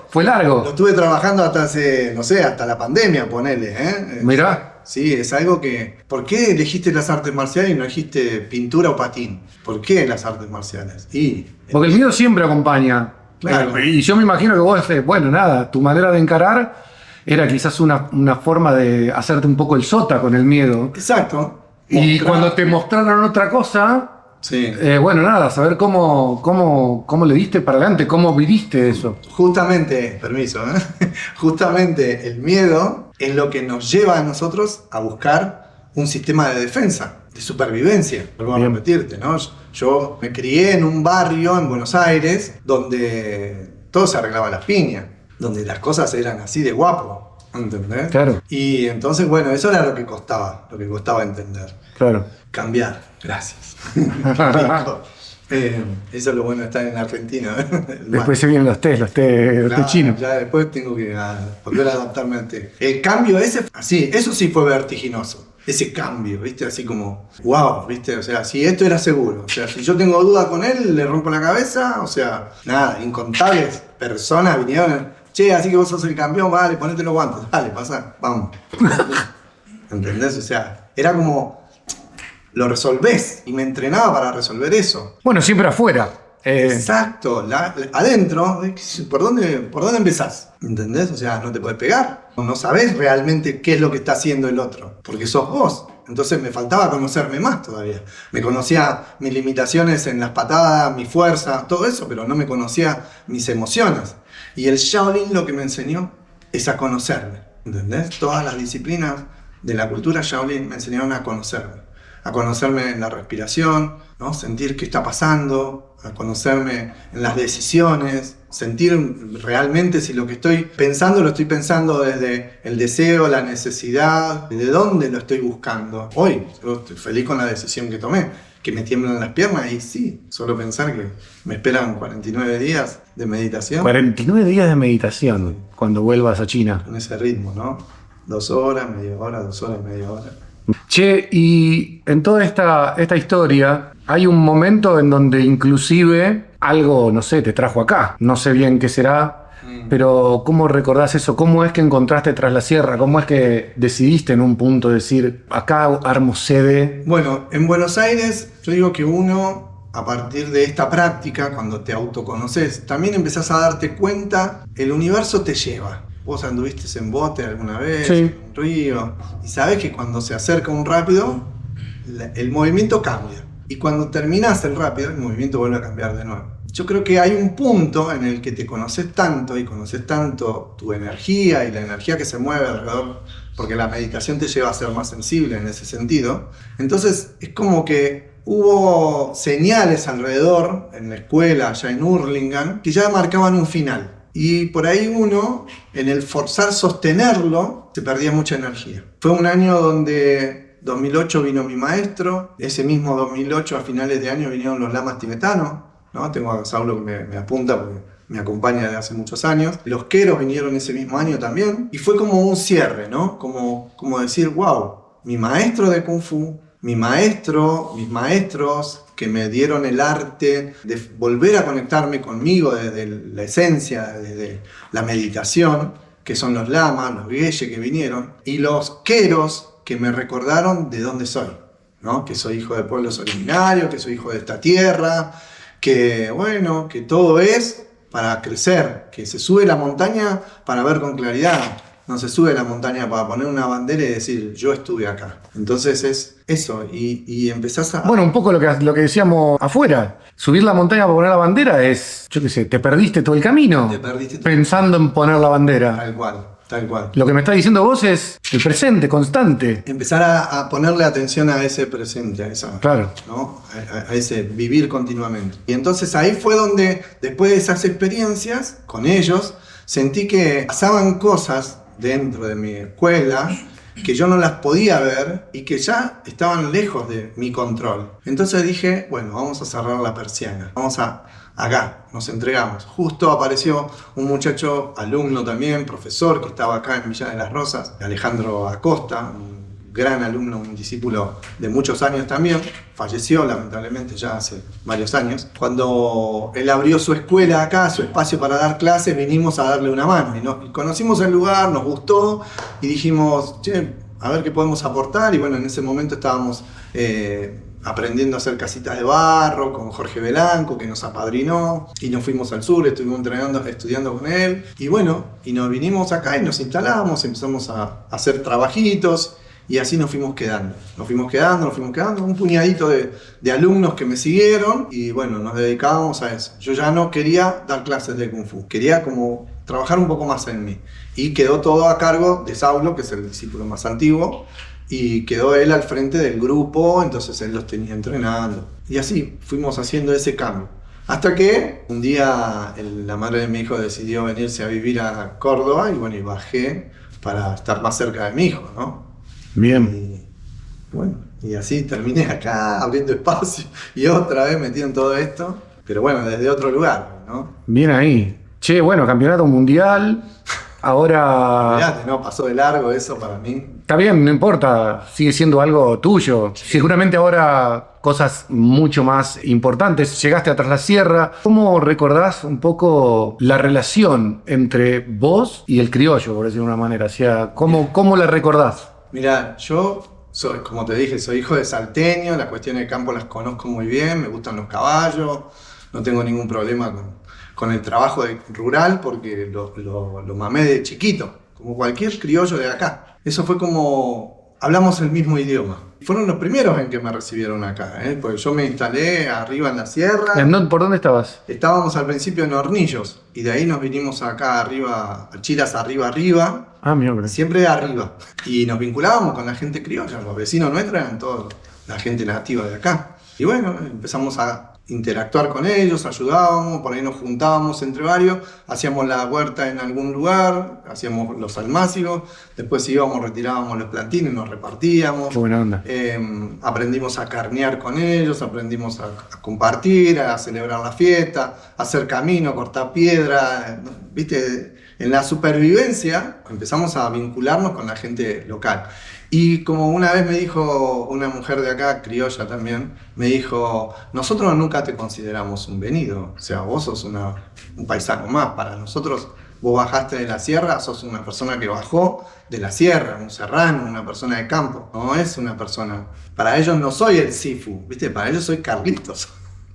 fue largo. Lo estuve trabajando hasta hace, no sé, hasta la pandemia, ponele, ¿eh? Mirá. Sí, es algo que... ¿Por qué elegiste las artes marciales y no elegiste pintura o patín? ¿Por qué las artes marciales? Porque el miedo siempre acompaña. Claro. Y yo me imagino que vos, bueno, nada, tu manera de encarar era quizás una forma de hacerte un poco el sota con el miedo. Exacto. Y cuando te mostraron otra cosa, Sí. Bueno, nada, saber cómo le diste para adelante, cómo viviste eso. Justamente, permiso, justamente el miedo es lo que nos lleva a nosotros a buscar un sistema de defensa, de supervivencia. Vuelvo a Bien. repetirte, ¿no? Yo me crié en un barrio en Buenos Aires donde todo se arreglaba a las piñas, donde las cosas eran así de guapo, ¿entendés? Claro. Y entonces, bueno, eso era lo que costaba entender. Claro. Cambiar, gracias. Rico. Eso es lo bueno de estar en Argentina. Después se vienen los té Claro, chinos. ya después tengo que volver a adaptarme al té. El cambio ese, así, eso sí fue vertiginoso. Ese cambio, ¿viste? Así como, wow, ¿viste? O sea, si esto era seguro. O sea, si yo tengo duda con él, le rompo la cabeza. O sea, nada, incontables personas vinieron. Che, así que vos sos el campeón, vale, ponete los guantes. Dale, pasa, vamos. ¿Entendés? O sea, era como, lo resolvés. Y me entrenaba para resolver eso. Bueno, siempre afuera. Exacto, adentro, ¿por dónde empezás? ¿Entendés? O sea, no te puedes pegar. No sabés realmente qué es lo que está haciendo el otro, porque sos vos. Entonces me faltaba conocerme más todavía. Me conocía mis limitaciones en las patadas, mi fuerza, todo eso, pero no me conocía mis emociones. Y el Shaolin lo que me enseñó es a conocerme, ¿entendés? Todas las disciplinas de la cultura Shaolin me enseñaron a conocerme en la respiración, ¿no? Sentir qué está pasando, a conocerme en las decisiones, sentir realmente si lo que estoy pensando lo estoy pensando desde el deseo, la necesidad, de dónde lo estoy buscando. Hoy yo estoy feliz con la decisión que tomé, que me tiemblan las piernas y sí, solo pensar que me esperan 49 días de meditación. 49 días de meditación cuando vuelvas a China. Con ese ritmo, ¿no? 2 horas, media hora, 2 horas, media hora. Che, y en toda esta historia hay un momento en donde inclusive algo, no sé, te trajo acá. No sé bien qué será, pero ¿cómo recordás eso? ¿Cómo es que encontraste Tras la Sierra? ¿Cómo es que decidiste en un punto decir, acá armo sede? Bueno, en Buenos Aires yo digo que uno, a partir de esta práctica, cuando te autoconoces, también empezás a darte cuenta, el universo te lleva. Vos anduviste en bote alguna vez, Sí. en un río, y sabés que cuando se acerca un rápido, el movimiento cambia. Y cuando terminás el rápido, el movimiento vuelve a cambiar de nuevo. Yo creo que hay un punto en el que te conoces tanto y conoces tanto tu energía y la energía que se mueve alrededor, porque la meditación te lleva a ser más sensible en ese sentido. Entonces es como que hubo señales alrededor, en la escuela, allá en Hurlingham, que ya marcaban un final. Y por ahí uno, en el forzar sostenerlo, se perdía mucha energía. Fue un año donde 2008 vino mi maestro, ese mismo 2008 a finales de año vinieron los lamas tibetanos, ¿no? Tengo a Saulo que me apunta porque me acompaña desde hace muchos años. Los queros vinieron ese mismo año también. Y fue como un cierre, ¿no? Como decir, wow, mi maestro de Kung Fu, mis maestros que me dieron el arte de volver a conectarme conmigo desde la esencia, desde la meditación, que son los lamas, los geshe que vinieron, y los queros que me recordaron de dónde soy, ¿no? Que soy hijo de pueblos originarios, que soy hijo de esta tierra, que bueno, que todo es para crecer, que se sube la montaña para ver con claridad, no se sube la montaña para poner una bandera y decir yo estuve acá. Entonces es eso, y empezás a... Bueno, un poco lo que decíamos afuera. Subir la montaña para poner la bandera es, yo qué sé, te perdiste todo el camino Te perdiste todo. pensando en poner la bandera. Tal cual. Lo que me está diciendo vos es el presente, constante. Empezar a ponerle atención a ese presente, a esa, Claro. ¿no? A ese vivir continuamente. Y entonces ahí fue donde, después de esas experiencias con ellos, sentí que pasaban cosas dentro de mi escuela que yo no las podía ver y que ya estaban lejos de mi control. Entonces dije, bueno, vamos a cerrar la persiana, acá, nos entregamos. Justo apareció un muchacho, alumno también, profesor, que estaba acá en Villa de las Rosas, Alejandro Acosta, un gran alumno, un discípulo de muchos años también, falleció lamentablemente ya hace varios años. Cuando él abrió su escuela acá, su espacio para dar clases, vinimos a darle una mano y conocimos el lugar, nos gustó y dijimos, che, a ver qué podemos aportar. Y bueno, en ese momento estábamos aprendiendo a hacer casitas de barro con Jorge Belanco, que nos apadrinó, y nos fuimos al sur, estuvimos estudiando con él, y bueno, y nos vinimos acá y nos instalamos, empezamos a hacer trabajitos, Y así nos fuimos quedando, un puñadito de alumnos que me siguieron y bueno, nos dedicábamos a eso. Yo ya no quería dar clases de Kung Fu, quería como trabajar un poco más en mí. Y quedó todo a cargo de Saulo, que es el discípulo más antiguo, y quedó él al frente del grupo, entonces él los tenía entrenando. Y así fuimos haciendo ese cambio. Hasta que un día la madre de mi hijo decidió venirse a vivir a Córdoba y bueno, y bajé para estar más cerca de mi hijo, ¿no? Bien. Y bueno, y así terminé acá abriendo espacio y otra vez metido en todo esto, pero bueno, desde otro lugar, ¿no? Bien ahí. Che, bueno, campeonato mundial. Ahora... Mirate, ¿no? Pasó de largo eso para mí. Está bien, no importa, sigue siendo algo tuyo. Seguramente ahora cosas mucho más importantes. Llegaste a Tras la Sierra. ¿Cómo recordás un poco la relación entre vos y el criollo, por decirlo de una manera? O sea, ¿cómo la recordás? Mira, yo soy, como te dije, soy hijo de salteño, las cuestiones de campo las conozco muy bien, me gustan los caballos, no tengo ningún problema con el trabajo rural porque lo mamé de chiquito, como cualquier criollo de acá. Eso fue como, hablamos el mismo idioma. Fueron los primeros en que me recibieron acá, porque yo me instalé arriba en la sierra. ¿Por dónde estabas? Estábamos al principio en Hornillos y de ahí nos vinimos acá arriba, a Chiras arriba. Ah, mira. Siempre arriba. Y nos vinculábamos con la gente criolla, los vecinos nuestros eran toda la gente nativa de acá. Y bueno, empezamos a interactuar con ellos, ayudábamos, por ahí nos juntábamos entre varios, hacíamos la huerta en algún lugar, hacíamos los almácigos, después íbamos, retirábamos los plantines, nos repartíamos. Qué buena onda. Aprendimos a carnear con ellos, aprendimos a compartir, a celebrar la fiesta, a hacer camino, cortar piedra, ¿viste? En la supervivencia empezamos a vincularnos con la gente local. Y como una vez me dijo una mujer de acá, criolla también, me dijo, nosotros nunca te consideramos un venido, o sea, vos sos un paisano más, para nosotros vos bajaste de la sierra, sos una persona que bajó de la sierra, un serrano, una persona de campo, no es una persona, para ellos no soy el Sifu, ¿viste? Para ellos soy Carlitos.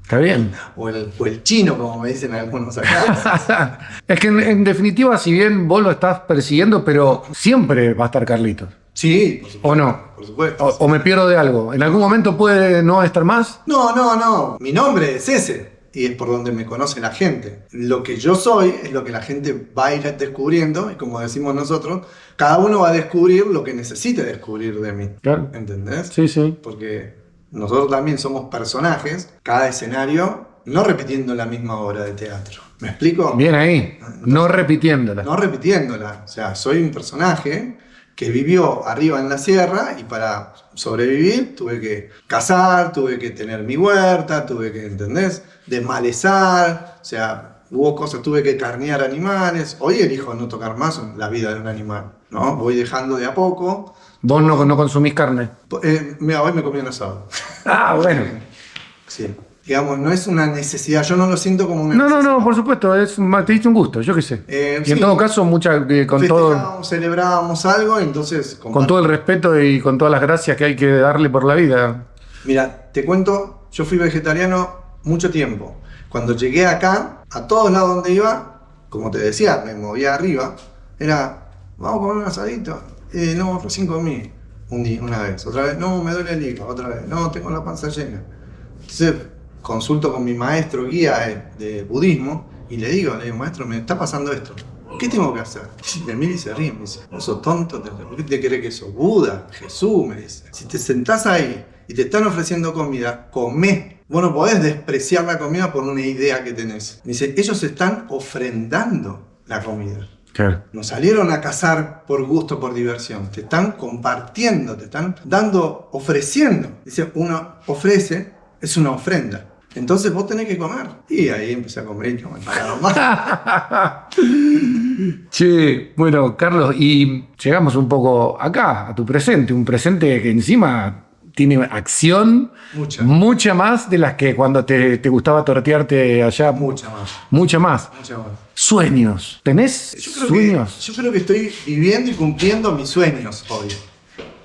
Está bien. O el chino, como me dicen algunos acá. Es que en definitiva, si bien vos lo estás persiguiendo, pero siempre va a estar Carlitos. Sí, por supuesto. ¿O no? Por supuesto. ¿O me pierdo de algo? ¿En algún momento puede no estar más? No. Mi nombre es ese. Y es por donde me conoce la gente. Lo que yo soy es lo que la gente va a ir descubriendo. Y como decimos nosotros, cada uno va a descubrir lo que necesite descubrir de mí. Claro. ¿Entendés? Sí. Porque nosotros también somos personajes, cada escenario, no repitiendo la misma obra de teatro. ¿Me explico? Bien ahí, no repitiéndola. No repitiéndola. O sea, soy un personaje que vivió arriba en la sierra y para sobrevivir tuve que cazar, tuve que tener mi huerta, tuve que, ¿entendés? Desmalezar, o sea, hubo cosas, tuve que carnear animales. Hoy elijo no tocar más la vida de un animal, ¿no? Voy dejando de a poco. ¿Vos no consumís carne? Mira, hoy me comí un asado. Ah, bueno. Sí. Digamos, no es una necesidad, yo no lo siento como una necesidad. No, por supuesto, te diste un gusto, yo qué sé. Y sí. en todo caso, celebrábamos algo, entonces... Con todo el respeto y con todas las gracias que hay que darle por la vida. Mira, te cuento, yo fui vegetariano mucho tiempo. Cuando llegué acá, a todos lados donde iba, como te decía, me movía arriba, era, vamos a comer un asadito. No, recién comí una vez, otra vez, no, me duele el hígado, otra vez, no, tengo la panza llena. Entonces, consulto con mi maestro guía de budismo y le digo, maestro, me está pasando esto. ¿Qué tengo que hacer? Y me mira y se ríe, me dice, vos sos tonto, ¿por qué te crees que sos Buda, Jesús? Me dice, si te sentás ahí y te están ofreciendo comida, comé. Vos no podés despreciar la comida por una idea que tenés. Me dice, ellos están ofrendando la comida. Claro. No salieron a cazar por gusto, por diversión. Te están compartiendo, te están dando, ofreciendo. Dice, uno ofrece, es una ofrenda. Entonces vos tenés que comer. Y ahí empecé a comer y no me pagaron más. Che, bueno, Carlos, y llegamos un poco acá, a tu presente. Un presente que encima tiene acción. Mucha más de las que cuando te gustaba tortearte allá. Mucha más. Mucha más. Sueños. ¿Tenés sueños? Yo creo que estoy viviendo y cumpliendo mis sueños hoy.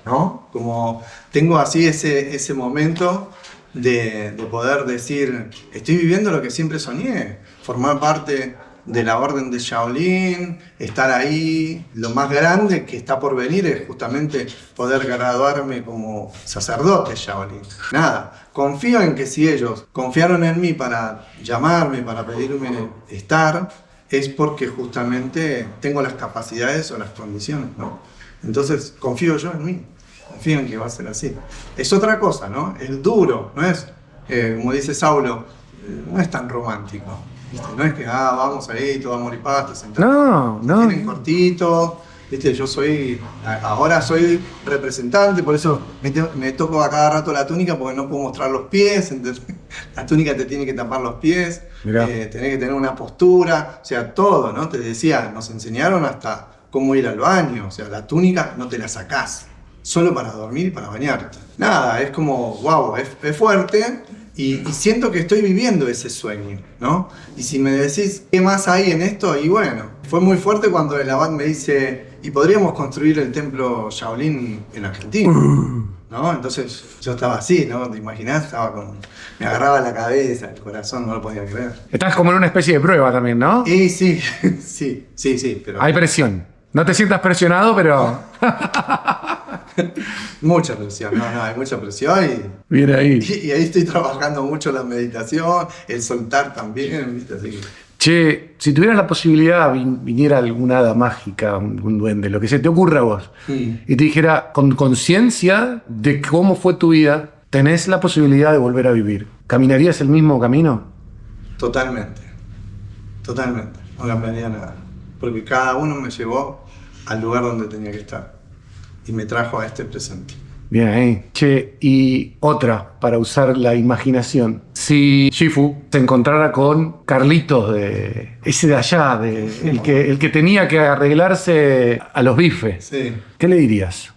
¿No? Como tengo así ese momento de poder decir, estoy viviendo lo que siempre soñé, formar parte de la orden de Shaolin, estar ahí. Lo más grande que está por venir es justamente poder graduarme como sacerdote Shaolin. Nada, confío en que si ellos confiaron en mí para llamarme, para pedirme estar, es porque justamente tengo las capacidades o las condiciones, ¿no? Entonces confío yo en mí, confío en que va a ser así. Es otra cosa, ¿no? Es duro, no es, como dice Saulo, no es tan romántico. ¿Viste? No es que, vamos ahí, todo amor y paz, te sentás. No. Tienen cortito, ¿viste? Yo ahora soy representante, por eso me toco a cada rato la túnica porque no puedo mostrar los pies, entonces la túnica te tiene que tapar los pies, tenés que tener una postura, o sea, todo, ¿no? Te decía, nos enseñaron hasta cómo ir al baño, o sea, la túnica no te la sacás, solo para dormir y para bañarte. Nada, es como, wow, es fuerte. Y siento que estoy viviendo ese sueño, ¿no? Y si me decís, ¿qué más hay en esto? Y bueno, fue muy fuerte cuando el abad me dice, ¿y podríamos construir el templo Shaolin en Argentina? ¿No? Entonces yo estaba así, ¿no? ¿Te imaginás? Me agarraba la cabeza, el corazón, no lo podía creer. Estás como en una especie de prueba también, ¿no? Y sí, sí. Pero hay presión. No te sientas presionado, pero... Mucha presión, no, hay mucha presión Bien ahí. Y ahí estoy trabajando mucho la meditación, el soltar también, ¿viste? Así que... Che, si tuvieras la posibilidad, viniera alguna hada mágica, un duende, lo que se te ocurra a vos, y te dijera, con conciencia de cómo fue tu vida, tenés la posibilidad de volver a vivir, ¿caminarías el mismo camino? Totalmente, no cambiaría nada, porque cada uno me llevó al lugar donde tenía que estar. Y me trajo a este presente. Bien ahí. Che, y otra, para usar la imaginación. Si Shifu se encontrara con Carlitos, ese de allá, el que tenía que arreglarse a los bifes, sí. ¿Qué le dirías?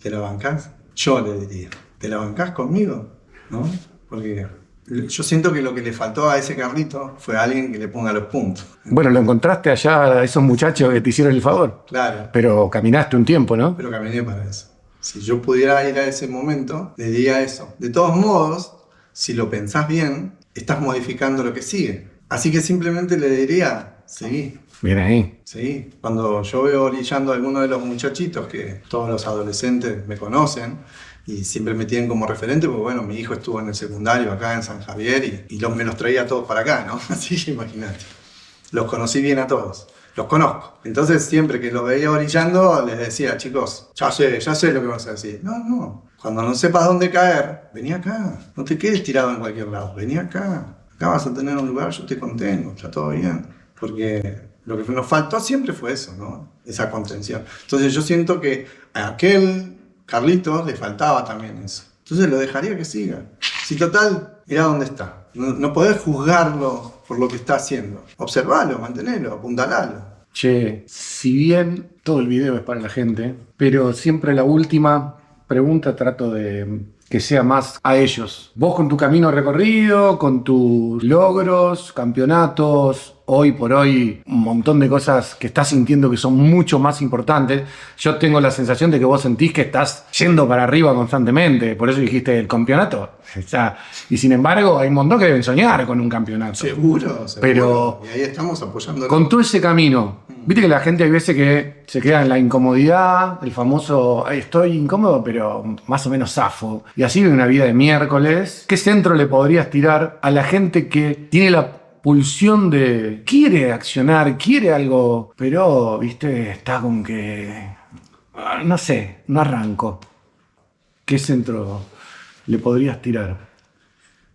¿Te la bancás? Yo le diría, ¿te la bancás conmigo? ¿No? Porque yo siento que lo que le faltó a ese Carlito fue alguien que le ponga los puntos. Bueno, lo encontraste allá a esos muchachos que te hicieron el favor. Claro. Pero caminaste un tiempo, ¿no? Pero caminé para eso. Si yo pudiera ir a ese momento, le diría eso. De todos modos, si lo pensás bien, estás modificando lo que sigue. Así que simplemente le diría, seguí. Bien ahí. Sí, cuando yo veo brillando a alguno de los muchachitos, que todos los adolescentes me conocen, y siempre me tienen como referente, porque bueno, mi hijo estuvo en el secundario acá en San Javier y me los traía a todos para acá, ¿no? Así que imagínate. Los conocí bien a todos, los conozco. Entonces siempre que los veía brillando, les decía, chicos, ya sé lo que vas a decir. No, cuando no sepas dónde caer, vení acá. No te quedes tirado en cualquier lado, vení acá. Acá vas a tener un lugar, yo te contengo, está todo bien. Porque lo que nos faltó siempre fue eso, ¿no? Esa contención. Entonces yo siento que a aquel Carlitos le faltaba también eso. Entonces lo dejaría que siga. Si total, mirá dónde está. No podés juzgarlo por lo que está haciendo. Observalo, mantenelo, apuntalalo. Che, si bien todo el video es para la gente, pero siempre la última pregunta trato de que sea más a ellos. Vos con tu camino recorrido, con tus logros, campeonatos, hoy por hoy un montón de cosas que estás sintiendo que son mucho más importantes. Yo tengo la sensación de que vos sentís que estás yendo para arriba constantemente, por eso dijiste el campeonato. O sea, y sin embargo hay un montón que deben soñar con un campeonato. Seguro. Pero y ahí estamos apoyando. Con todo ese camino, viste que la gente hay veces que se queda en la incomodidad, el famoso estoy incómodo pero más o menos zafo, y así vive una vida de miércoles. ¿Qué centro le podrías tirar a la gente que tiene la pulsión de quiere accionar, quiere algo, pero viste, está con que no sé, no arranco? ¿Qué centro le podrías tirar?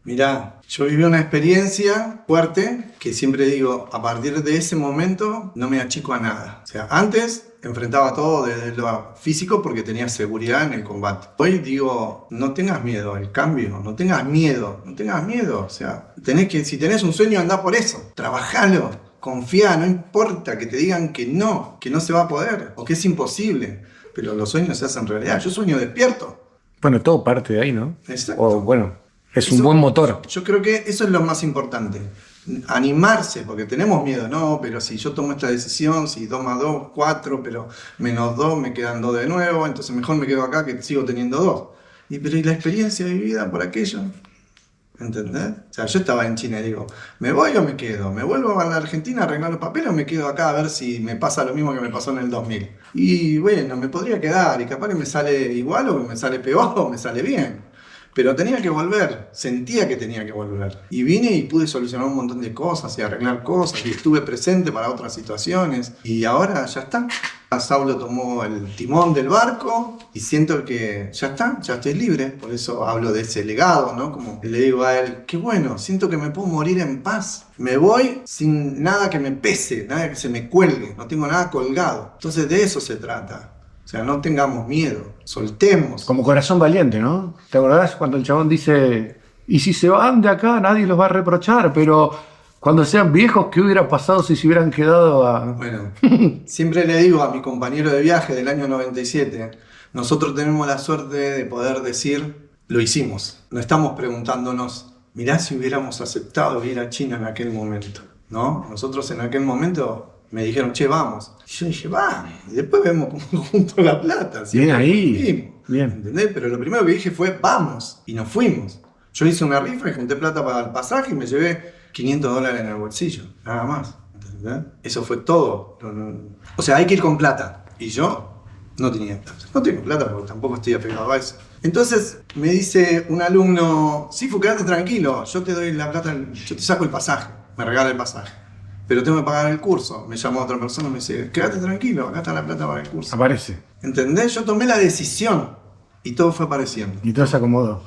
Mirá, yo viví una experiencia fuerte que siempre digo, a partir de ese momento no me achico a nada. O sea, antes enfrentaba todo desde lo físico porque tenía seguridad en el combate. Hoy digo, no tengas miedo al cambio, no tengas miedo. O sea, si tenés un sueño, andá por eso, trabajalo, confía, no importa que te digan que no se va a poder o que es imposible, pero los sueños se hacen realidad. Yo sueño despierto. Bueno, todo parte de ahí, ¿no? Exacto. O bueno, es un buen motor. Yo creo que eso es lo más importante. Animarse, porque tenemos miedo, no, pero si yo tomo esta decisión, si 2 más 2, 4, pero menos 2, me quedan 2 de nuevo, entonces mejor me quedo acá que sigo teniendo 2. Pero ¿y la experiencia vivida por aquello? ¿Entendés? O sea, yo estaba en China y digo, ¿me voy o me quedo? ¿Me vuelvo a la Argentina a arreglar los papeles o me quedo acá a ver si me pasa lo mismo que me pasó en el 2000? Y bueno, me podría quedar y capaz que me sale igual o que me sale peor o me sale bien. Pero tenía que volver, sentía que tenía que volver. Y vine y pude solucionar un montón de cosas y arreglar cosas y estuve presente para otras situaciones. Y ahora ya está. Saulo tomó el timón del barco y siento que ya está, ya estoy libre. Por eso hablo de ese legado, ¿no? Como le digo a él, qué bueno, siento que me puedo morir en paz. Me voy sin nada que me pese, nada que se me cuelgue, no tengo nada colgado. Entonces de eso se trata. O sea, no tengamos miedo, soltemos. Como corazón valiente, ¿no? ¿Te acordás cuando el chabón dice, y si se van de acá nadie los va a reprochar, pero cuando sean viejos, ¿qué hubiera pasado si se hubieran quedado a...? Bueno, siempre le digo a mi compañero de viaje del año 97, nosotros tenemos la suerte de poder decir, lo hicimos. No estamos preguntándonos, mirá si hubiéramos aceptado ir a China en aquel momento, ¿no? Nosotros en aquel momento... Me dijeron, che, vamos. Y yo dije, vamos. Y después vemos cómo junto la plata. Bien ahí. Bien. ¿Entendés? Pero lo primero que dije fue, vamos. Y nos fuimos. Yo hice una rifa y junté plata para el pasaje y me llevé $500 en el bolsillo. Nada más. ¿Entendés? Eso fue todo. O sea, hay que ir con plata. Y yo no tenía plata. No tengo plata porque tampoco estoy apegado a eso. Entonces me dice un alumno, Sifu, quédate tranquilo. Yo te doy la plata, yo te saco el pasaje. Me regala el pasaje. Pero tengo que pagar el curso. Me llamó otra persona y me dice, quédate tranquilo, acá está la plata para el curso. Aparece. ¿Entendés? Yo tomé la decisión y todo fue apareciendo. Y todo se acomodó.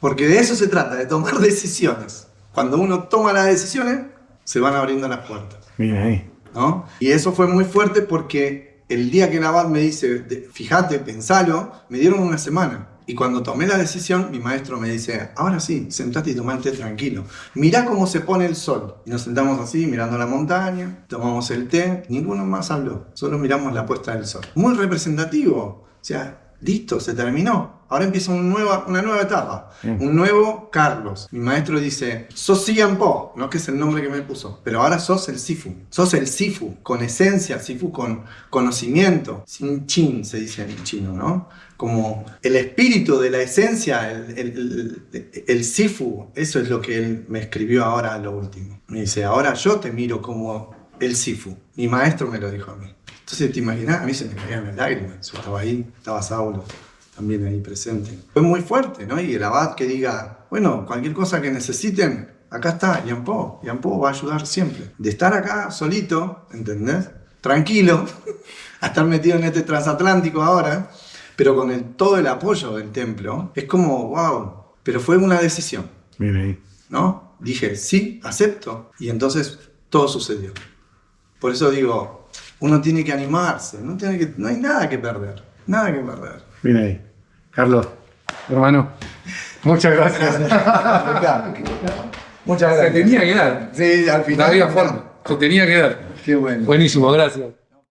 Porque de eso se trata, de tomar decisiones. Cuando uno toma las decisiones, se van abriendo las puertas. Mira ahí. ¿No? Y eso fue muy fuerte porque el día que el abad me dice, fíjate, pensalo, me dieron una semana. Y cuando tomé la decisión, mi maestro me dice, ahora sí, sentate y tomá el té tranquilo. Mirá cómo se pone el sol. Y nos sentamos así, mirando la montaña, tomamos el té, ninguno más habló, solo miramos la puesta del sol. Muy representativo. O sea, listo, se terminó. Ahora empieza una nueva etapa, un nuevo Carlos. Mi maestro dice, sos Sian Po, no que es el nombre que me puso, pero ahora sos el Sifu. Sos el Sifu, con esencia, Sifu con conocimiento. Sin chin se dice en chino, ¿no? Como el espíritu de la esencia, el Sifu, eso es lo que él me escribió ahora a lo último. Me dice, ahora yo te miro como el Sifu. Mi maestro me lo dijo a mí. Entonces, ¿te imaginas? A mí se me caían las lágrimas. Yo estaba ahí, estaba Saulo también ahí presente. Fue muy fuerte, ¿no? Y el abad que diga, bueno, cualquier cosa que necesiten, acá está, Yan Po va a ayudar siempre. De estar acá solito, ¿entendés? Tranquilo, a estar metido en este transatlántico ahora, pero con todo el apoyo del templo, es como, wow, pero fue una decisión. Mira ahí. ¿No? Dije, sí, acepto, y entonces todo sucedió. Por eso digo, uno tiene que animarse, no hay nada que perder, nada que perder. Mira ahí. Carlos, hermano, muchas gracias. Muchas gracias. Se tenía que dar. Sí, al final. No había forma. Se tenía que dar. Qué bueno. Buenísimo, gracias.